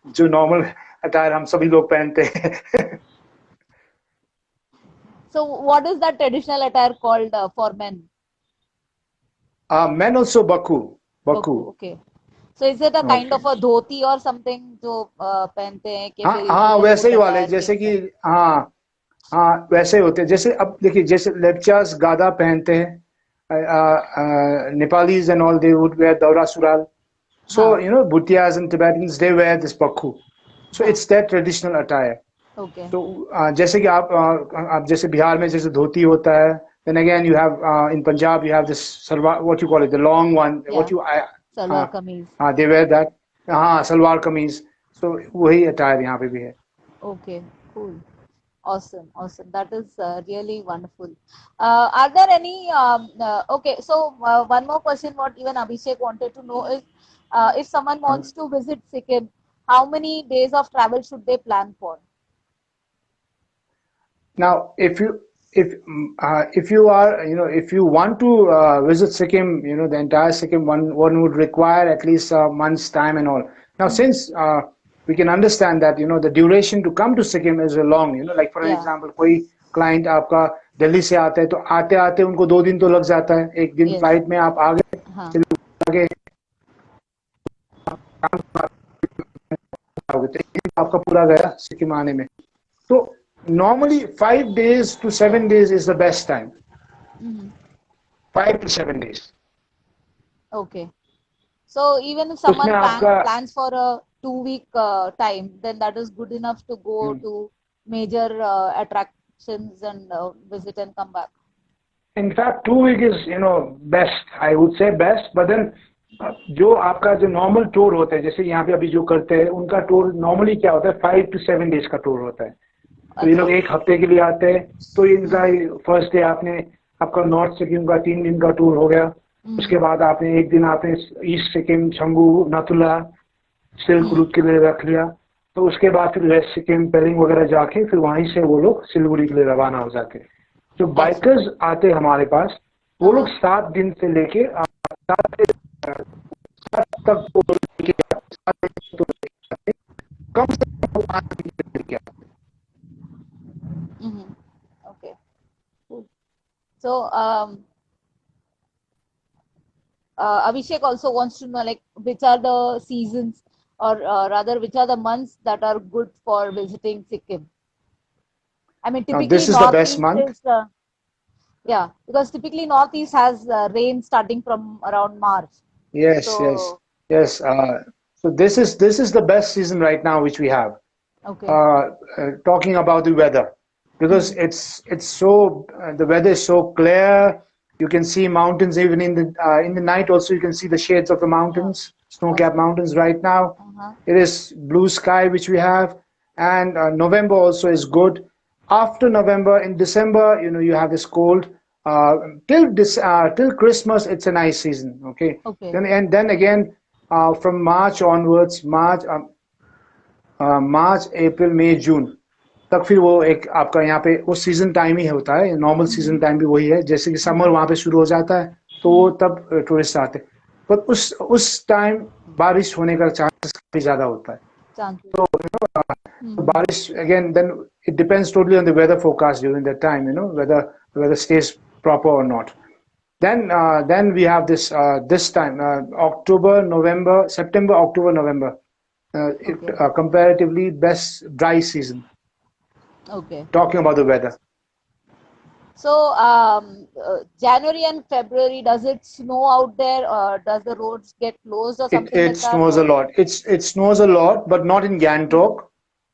जो normal attire हम सभी लोग पहनते हैं. So, what is that traditional attire called for men? Men also baku, baku. Baku. Okay. So, is it a kind Okay. of a dhoti or something जो पहनते हैं कि हाँ फिर हाँ, usual वैसे कुछ ही वाले, attire नहीं जैसे होता कि है? हाँ हाँ, वैसे ही होते हैं. जैसे अब देखिए, जैसे लेप्चास गादा पहनते हैं, Nepalis and all, they would wear daura sural. So, हाँ Bhutias and Tibetans, they wear this bakhu. So हाँ. it's their traditional attire. Okay. तो जैसे कि आप जैसे बिहार में जैसे धोती होता है, then again you have in Punjab you have this salwar, what you call it, the long one, Yeah. हाँ Salwar kameez. हाँ, they wear that. हाँ, सलवार कमीज. So वही attire यहाँ पे भी है. Okay. Cool. Awesome, awesome. That is really wonderful. Are there any? Okay, so one more question. What even Abhishek wanted to know is, if someone wants to visit Sikkim, how many days of travel should they plan for? Now, if you are, if you want to visit Sikkim, the entire Sikkim, one would require at least a month's time and all. Now, Hmm. since we can understand that, the duration to come to Sikkim is long, like for Yeah. example, कोई client आपका दिल्ली से आता है, तो आते आते उनको 2 दिन तो लग जाता है. एक दिन Yes. फ्लाइट में आप आगे Huh. आगे आओगे, तो एक दिन आपका पूरा गया सिक्किम आने में. So normally 5 days to 7 days is the best time. Hmm. 5 to 7 days. Okay. So even if उसमें someone आपका plans for a 2 week time, then that is good enough to go to major attractions and visit and come back. in fact 2 week is best, I would say best. But then जो आपका जो normal tour होता है, जैसे यहाँ पे अभी जो करते हैं, उनका टूर नॉर्मली क्या होता है, 5 to 7 days का टूर होता है. तो ये लोग अच्छा. एक हफ्ते के लिए आते हैं. तो इनका हम्म. फर्स्ट डे आपने आपका नॉर्थ सिक्किम का 3 दिन का टूर हो गया. हम्म. उसके बाद आपने एक दिन आपने ईस्ट सिक्किम, छंगू, नाथुला, सिल्क हम्म. रूट के लिए रख लिया. तो उसके बाद फिर वेस्ट सिक्किम, पेलिंग वगैरह जाके फिर वहीं से वो लोग सिलीगुड़ी के लिए रवाना हो जाते हैं. जो अच्छा. बाइकर्स आते हैं हमारे पास, वो लोग हाँ. 7 दिन से लेके 7 तक वो लेके आते हैं. 7 दिन तो लेके आते हैं. कम से कम 8 दिन लेके आते हैं. Mm-hmm. Okay. Cool. So, Abhishek also wants to know like which are the seasons or rather which are the months that are good for visiting Sikkim. I mean, Now typically this is the best Northeast month. is yeah, because typically Northeast has rain starting from around March. Yes, yes, So, yes. So this is the best season right now which we have. okay. uh, Talking about the weather, because Hmm. it's so the weather is so clear. You can see mountains even in the night. Also, you can see the shades of the Yeah. mountains, snow-capped Okay. mountains. Right now, Uh-huh. it is blue sky which we have, and November also is good. After November, in December, you have this cold. Uh, till Christmas, it's a nice season. Okay, Okay. then again, from March onwards, March, April, May, June. तब फिर वो एक आपका यहाँ पे वो season time ही होता है, नॉर्मल सीजन टाइम भी वही है, जैसे कि समर वहाँ पे शुरू हो जाता है तो वो तब टूरिस्ट आते हैं, पर उस टाइम बारिश होने का चांसेस काफी ज्यादा होता है। Chances. तो बारिश again, then it depends totally on the weather forecast during that time, whether the weather stays proper or not. Then we have this time, October, November, September, October, November, Okay. comparatively best dry season. Okay. Talking about the weather, So, January and February, does it snow out there, or does the roads get closed or it something it like that? snows a Or lot. It snows a lot, but not in Gangtok.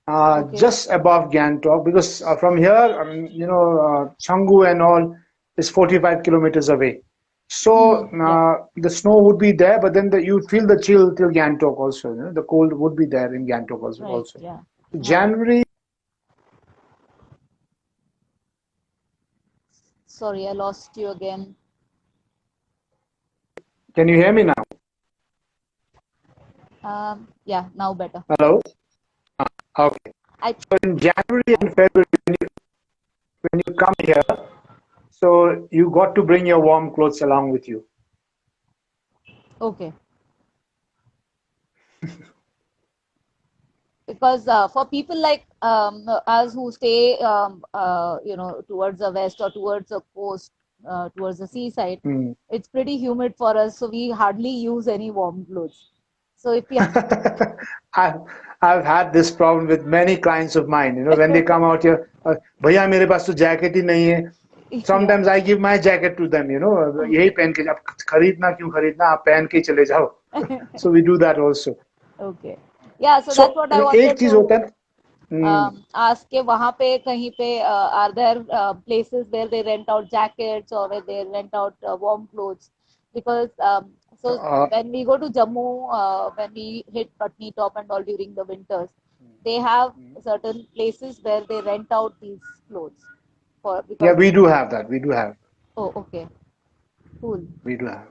okay, Just above Gangtok, because from here, Changu and all is 45 kilometers away. So yeah, the snow would be there, but then you'd feel the chill till Gangtok also. The cold would be there in Gangtok also. right, yeah, right. January, Sorry, I lost you again. can you hear me now? Yeah, now better. Hello? Okay. I So in January and February, when you come here, so you got to bring your warm clothes along with you. okay. Because for people like us who stay, towards the west or towards the coast, towards the seaside, Hmm. it's pretty humid for us, so we hardly use any warm clothes. So if we, I've I've had this problem with many clients of mine. When they come out here, भैया मेरे पास तो jacket ही नहीं है. yeah, Sometimes I give my jacket to them. यही okay, पहन के अब खरीदना क्यों खरीदना, आप पहन के ही चले जाओ. So we do that also. okay, yeah. So So that's what I एक wanted चीज to होता है. ask के वहाँ पे कहीं पे are there places where they rent out jackets or where they rent out warm clothes? Because so uh, when we go to Jammu, when we hit Patni Top and all during the winters, they have certain places where they rent out these clothes for yeah, because we do have that. We do have. oh, okay, cool. We do have.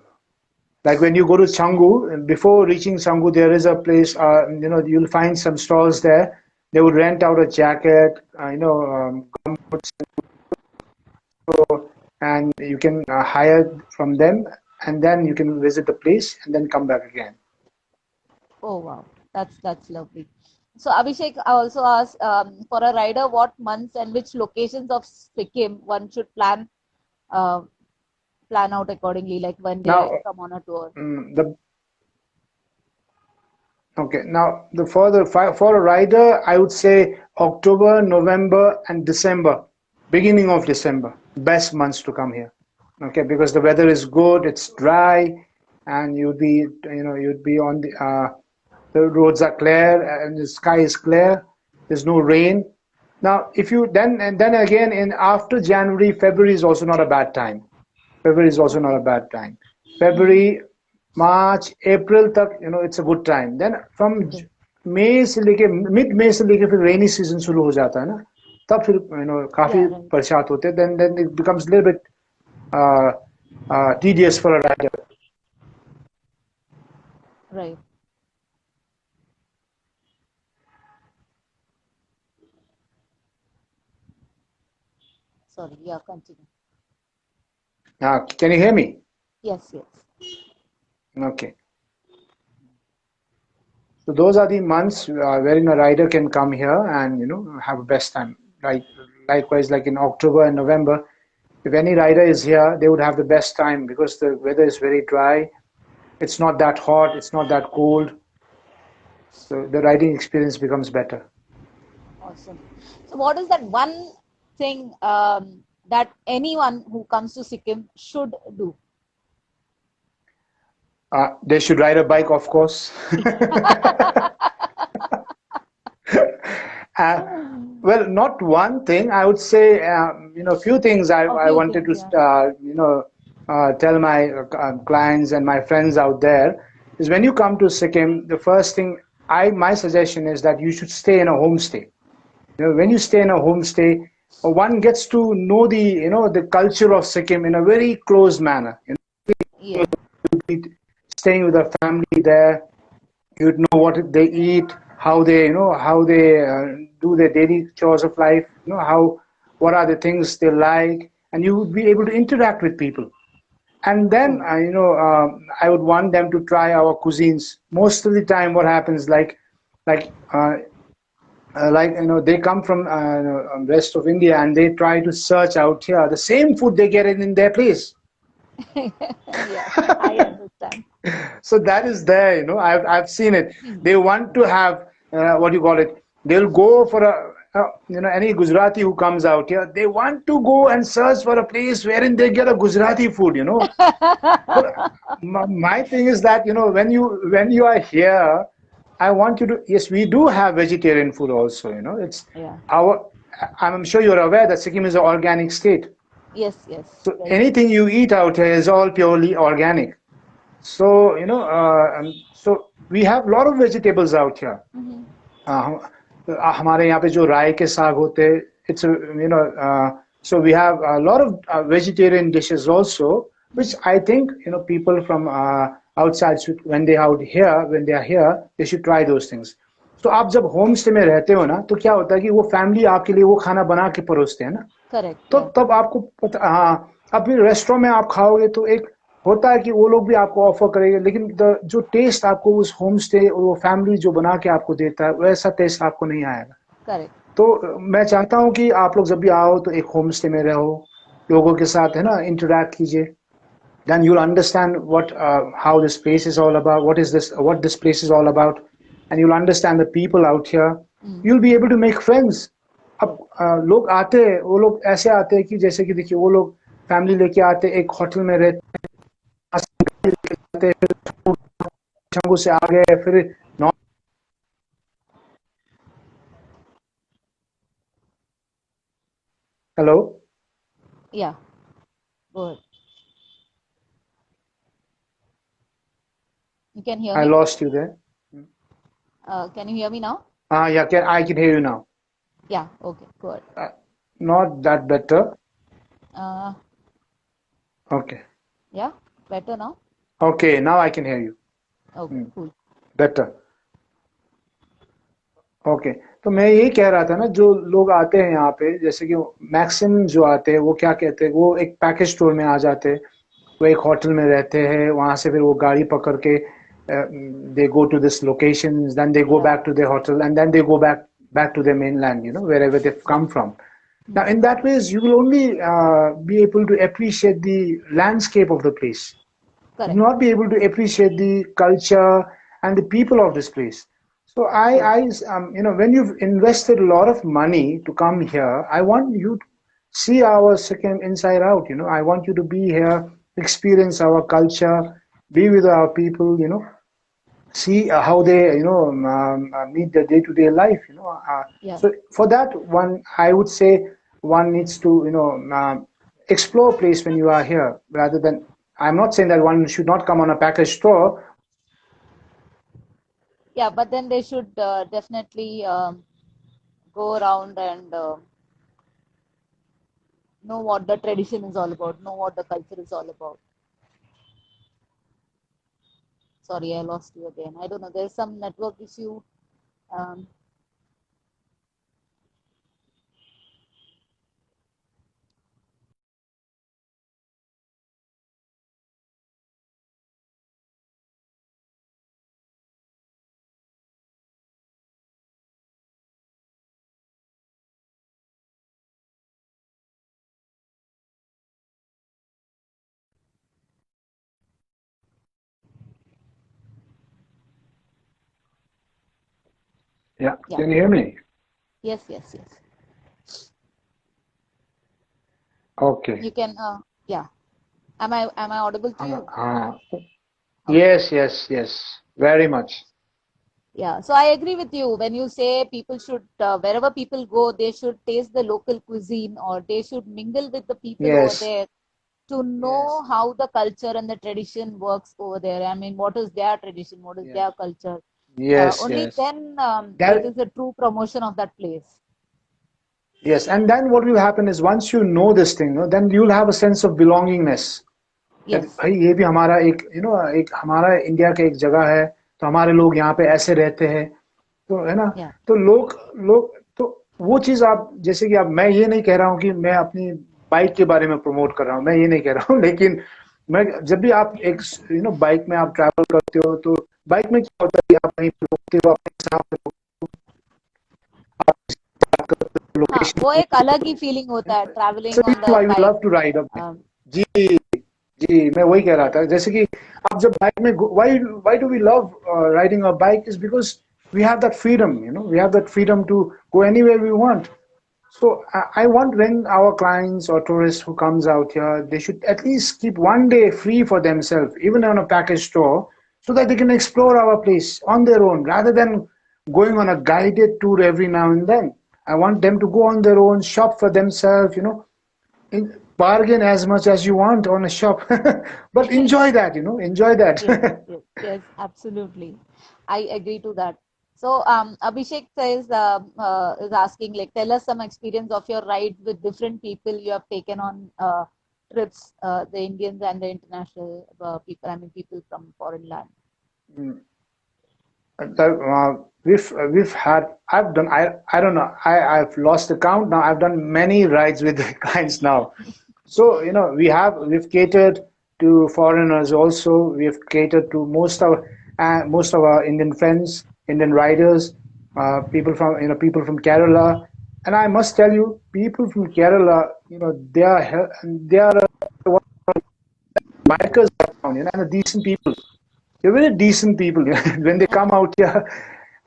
Like when you go to Changu, before reaching Changu, there is a place, you'll find some stalls there. They would rent out a jacket, gumboots, and you can hire from them, and then you can visit the place and then come back again. Oh wow, that's lovely. So Abhishek, I also asked for a rider what months and which locations of Sikkim one should uh, plan out accordingly, like when Now, they come on a tour. the okay, now for a rider, I would say October, November, and December, beginning of December, best months to come here. Okay, because the weather is good, it's dry, and you'd be on the roads are clear and the sky is clear. There's no rain. Now, if you then and then again in after January, February is also not a bad time. February is also not a Okay. bad time. February, March, April तक it's a good time. Then from Okay. मई से लेके mid मई से लेके फिर rainy season शुरू हो जाता है ना, तब फिर काफी Yeah. Right. परेशान होते हैं. Then it becomes a little bit uh, tedious for a rider. Right. Sorry. Yeah. Continue. Can you hear me? Yes. Yes. Okay. So those are the months wherein a rider can come here and have a best time. Likewise, like in October and November, if any rider is here, they would have the best time because the weather is very dry. It's not that hot. It's not that cold. So the riding experience becomes better. Awesome. So, what is that one thing that anyone who comes to Sikkim should do? They should ride a bike, of course. Uh, well, not one thing. I would say, a few things I, A I few wanted things. to, Yeah. tell my clients and my friends out there is when you come to Sikkim, the first thing my suggestion is that you should stay in a homestay. When you stay in a homestay, one gets to know the culture of Sikkim in a very close manner. Yeah. You'd be staying with a family there. You'd know what they eat, how they, how they do their daily chores of life, what are the things they like, and you would be able to interact with people. And then, True. I would want them to try our cuisines. Most of the time, what happens, like, they come from rest of India, and they try to search out here the same food they get in their place. Yeah, I understand. So that is there, I've seen it. Hmm. They want to have, what do you call it? They'll go for any Gujarati who comes out here, they want to go and search for a place wherein they get a Gujarati food. But my thing is that, when you are here, I want you to, yes, we do have vegetarian food also, it's Yeah. our, I'm sure you're aware that Sikkim is an organic state. Yes, yes, So very true. anything you eat out here is all purely organic. So, so we have a lot of vegetables out here. Hmm. हमारे यहाँ पे जो राई के साग होते हैं, it's so we have a lot of vegetarian dishes also, which I think people from outside should, when they are here, they should try those things. So आप जब होम स्टे में रहते हो ना, तो क्या होता है कि वो फैमिली आपके लिए वो खाना बना के परोसते हैं ना, Correct. तो Yeah. तब आपको पता, हाँ, अब फिर रेस्टोरेंट में आप खाओगे तो एक होता है कि वो लोग भी आपको ऑफर करेंगे, लेकिन जो टेस्ट आपको उस होम स्टे और वो फैमिली जो बना के आपको देता है, वैसा टेस्ट आपको नहीं आएगा. Correct. तो मैं चाहता हूँ कि आप लोग जब भी आओ तो एक होम स्टे में रहो, लोगों के साथ है ना इंटरेक्ट कीजिए. Then you'll understand how this place is all about, what this place is all about, and you'll understand the people out here. Mm. You'll be able to make friends. अब True. लोग आते हैं, वो लोग ऐसे आते हैं कि जैसे कि देखिए, वो लोग फैमिली लेके आते हैं, एक होटल में रहते हैं, फिर चंगू से आ गए, फिर hello, Yeah. Go ahead. You can hear I me? lost you there. Can you hear me now? Yeah, I can hear you now. Yeah. Okay. Good. Not that better. Uh, Okay. yeah. Better now? Okay, now I can hear you. Okay. Cool. Better. Okay. तो मैं यही कह रहा था ना, जो लोग आते हैं यहाँ पे, जैसे कि मैक्सिमम जो आते हैं, वो क्या कहते हैं, वो एक पैकेज टूर में आ जाते हैं, वो एक होटल में रहते हैं, वहां से फिर वो गाड़ी पकड़ के they go to this location, then they go Yeah. Back to their hotel, and then they go back to their mainland, wherever they've come from. Now, Mm. in that ways, you will only be able to appreciate the landscape of the place. You Correct. will not be able to appreciate the culture and the people of this place. So True. when you've invested a lot of money to come here, I want you to see our Sikkim inside out. I want you to be here, experience our culture, be with our people. See how they, meet their day-to-day life. Yeah. So for that one, I would say one needs to, explore a place when you are here, rather than. I'm not saying that one should not come on a package tour. Yeah. But then they should definitely go around and know what the tradition is all about, know what the culture is all about. Sorry, I lost you again. I don't know. There's some network issue. Um, Yeah, yeah. can you hear me? Yes, yes, yes. Okay. You can. Yeah. Am I audible to you? Okay. Yes, yes, yes, very much. Yeah. So I agree with you when you say people should wherever people go, they should taste the local cuisine or they should mingle with the people over Yes, there to know yes, how the culture and the tradition works over there. I mean, what is their tradition? What is yes, their culture? yes, Only yes. then it That is a true promotion of that place. yes, and then what will happen is, once you know this thing, no, then you'll have a sense of belongingness. That Yes. भाई ये भी हमारा एक एक हमारा India का एक जगह है, तो हमारे लोग यहाँ पे ऐसे रहते हैं. तो है ना। Yeah. तो लोग लोग तो वो चीज आप जैसे कि अब मैं ये नहीं कह रहा हूँ कि मैं अपनी बाइक के बारे में प्रमोट कर रहा हूँ, मैं ये नहीं कह रहा हूँ लेकिन मैं जब भी आप एक बाइक में आप ट्रैवल करते हो तो बाइक में क्या होता है कि आप कहीं पे रुकते हो अपने हिसाब से हाँ, लोकेशन वो एक अलग ही फीलिंग होता है travelling on the I would bike. Love to ride up. जी जी, मैं वही कह रहा था जैसे कि आप जब बाइक में why why do we love riding a bike is because we have that freedom, we have that freedom to go anywhere we want. So I want when our clients or tourists who comes out here, they should at least keep one day free for themselves, even on a package tour, so that they can explore our place on their own, rather than going on a guided tour every now and then. I want them to go on their own, shop for themselves, bargain as much as you want on a shop, but enjoy that, enjoy that. Yes, yes, yes, absolutely. I agree to that. So, Abhishek is asking, like, tell us some experience of your ride with different people you have taken on trips, the Indians and the international people. I mean, people from foreign land. We've had I've done I don't know I've lost the count now. I've done many rides with the clients now. So we've catered to foreigners also. We've catered to most of our Indian friends, Indian riders, people from Kerala. And I must tell you, people from Kerala, they are bikers around, and decent people. They're very decent people. When they come out here,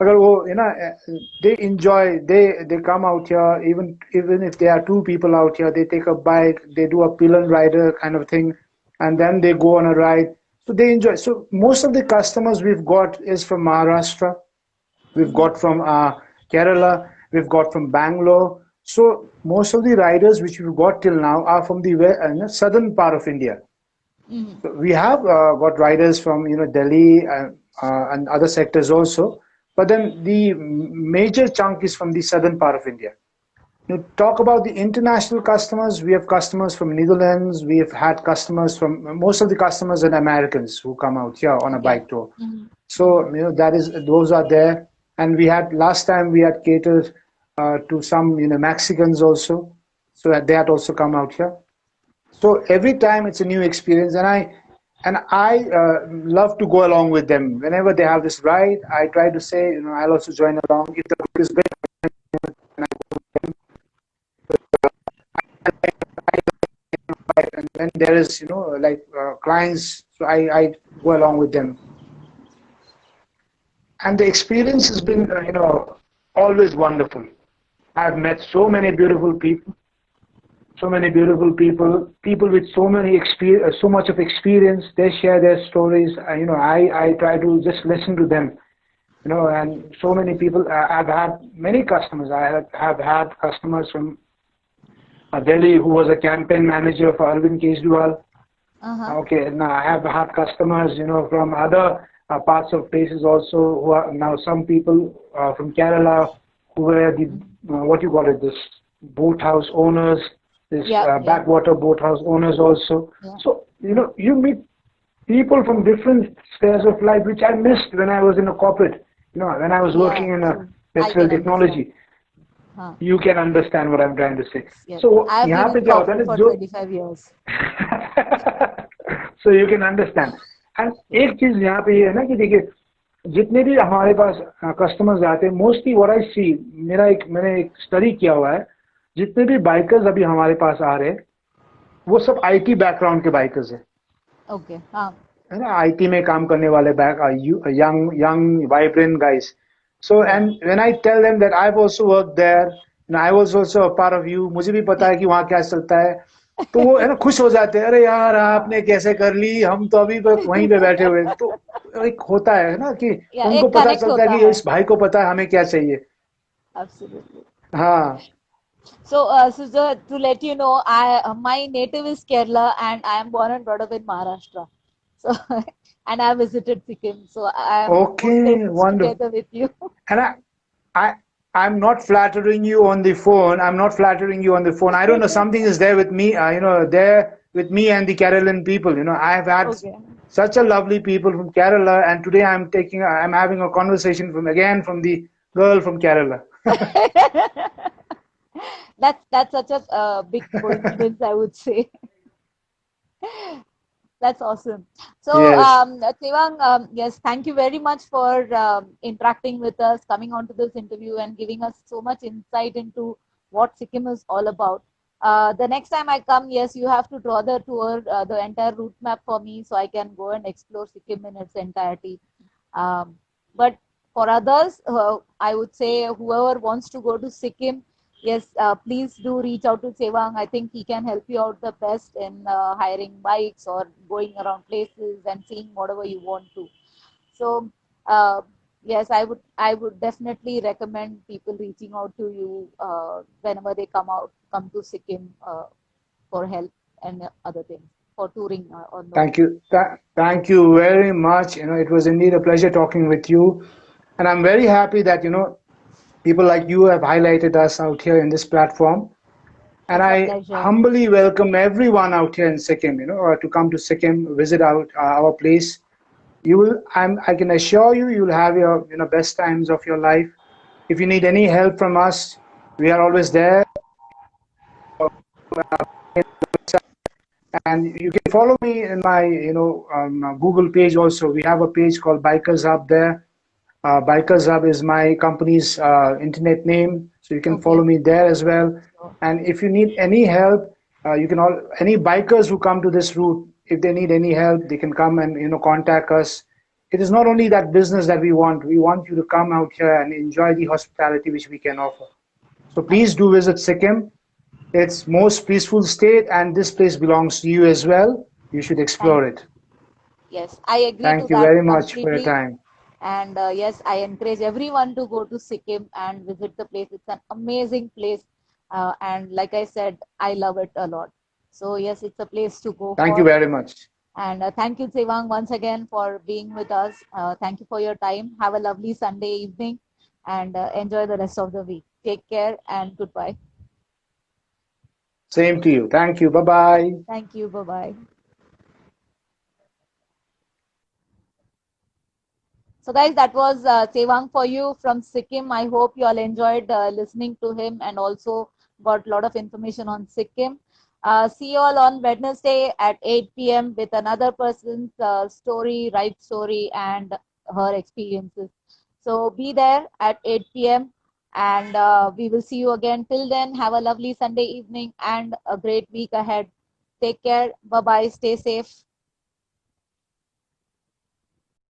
अगर वो they enjoy. They come out here, even if there are two people out here, they take a bike, they do a pillion rider kind of thing, and then they go on a ride. So they enjoy. So most of the customers we've got is from Maharashtra. We've Mm-hmm. got from Kerala. We've got from Bangalore. So most of the riders which we've got till now are from the southern part of India. Mm-hmm. So we have got riders from Delhi and other sectors also, but then the major chunk is from the southern part of India. Talk about the international customers. We have customers from Netherlands. We have had customers from most of the customers are Americans who come out here on a Okay. bike tour. Mm-hmm. So those are there, and we had last time we had catered to some Mexicans also, so that they had also come out here. So every time it's a new experience, and I love to go along with them whenever they have this ride. I try to say, I'll also join along if the group is big. And when there is clients, so I go along with them, and the experience has been always wonderful. I've met so many beautiful people, people with so much of experience. They share their stories. I try to just listen to them. And so many people. I've had many customers. I have had customers from Delhi who was a campaign manager for Arvind Kejriwal. Uh-huh. Okay, now I have had customers, from other parts of places also, who are now some people from Kerala who were the what you call it, this boat house owners, this Yeah, yeah, backwater boat house owners also. yeah. So you meet people from different spheres of life, which I missed when I was in a corporate. When I was Yeah, working in a true. I digital can understand. technology, Huh. you can understand what I'm trying to say. Yes. So I have यहाँ been पे in क्या होता है corporate ना for जो 25 years. so you can understand. And Yes. एक चीज यहाँ पे ये है ना कि देखिए जितने भी हमारे पास कस्टमर्स आते हैं, मोस्टली व्हाट आई सी, मैंने एक स्टडी किया हुआ है, जितने भी बाइकर्स अभी हमारे पास आ रहे हैं वो सब आईटी बैकग्राउंड के बाइकर्स हैं, Okay. Huh. है ना, आईटी में काम करने वाले young young vibrant guys. So Yeah. And when I tell them that I have also work there and I was also a part of you, मुझे भी पता है कि वहाँ क्या चलता है, तो वो है ना खुश हो जाते हैं, अरे यार आपने कैसे कर ली, हम तो अभी तक वहीं पे बैठे हुए हैं. तो एक होता है ना कि Yeah, उनको एक पता connect चलता है होता कि है. इस भाई को पता है हमें क्या चाहिए. Absolutely. हाँ. So, to let you know, my native is Kerala and I am born and brought up in Maharashtra. So, and I visited Sikkim. So, I am both Okay, places wonderful. together with you. And I, I'm not flattering you on the phone. I'm not flattering you on the phone. I don't know. Something is there with me. There with me and the Kerala people. I've had Okay. such a lovely people from Kerala, and today I'm having a conversation from the girl from Kerala. That's such a big coincidence, I would say. That's awesome. So, Yes. Tsewang, yes, thank you very much for interacting with us, coming on to this interview, and giving us so much insight into what Sikkim is all about. The next time I come, yes, you have to draw the tour, the entire route map for me, so I can go and explore Sikkim in its entirety. Um, but for others, I would say whoever wants to go to Sikkim, yes, please do reach out to Tsewang. I think he can help you out the best in hiring bikes or going around places and seeing whatever you want to. So, uh, yes, I would definitely recommend people reaching out to you whenever they come to Sikkim for help and other things for touring on those. Thank you. Thank you very much. It was indeed a pleasure talking with you. And I'm very happy that, people like you have highlighted us out here in this platform. And It's a I pleasure. humbly welcome everyone out here in Sikkim, to come to Sikkim, visit our place. I can assure you, you'll have your, best times of your life. If you need any help from us, we are always there. And you can follow me in my, Google page also. We have a page called Bikers Hub there. Bikers Hub is my company's internet name, so you can Okay. follow me there as well. So, And if you need any help, any bikers who come to this route, if they need any help, they can come and contact us. It is not only that business that we want. We want you to come out here and enjoy the hospitality which we can offer. So please do visit Sikkim. It's most peaceful state, and this place belongs to you as well. You should thank explore it. Yes, I agree to Thank you that very much for your completely. time. And yes, I encourage everyone to go to Sikkim and visit the place. It's an amazing place. And like I said, I love it a lot. So, yes, it's a place to go Thank you for. very much. And thank you, Sevang, once again for being with us. Thank you for your time. Have a lovely Sunday evening and enjoy the rest of the week. Take care and goodbye. Same to you. Thank you. Bye bye. Thank you. Bye bye. So, guys, that was Sevang for you from Sikkim. I hope you all enjoyed listening to him and also got a lot of information on Sikkim. See you all on Wednesday at 8 p.m. with another person's story, ride story, and her experiences. So, be there at 8 p.m. and we will see you again. Till then, have a lovely Sunday evening and a great week ahead. Take care. Bye bye. Stay safe.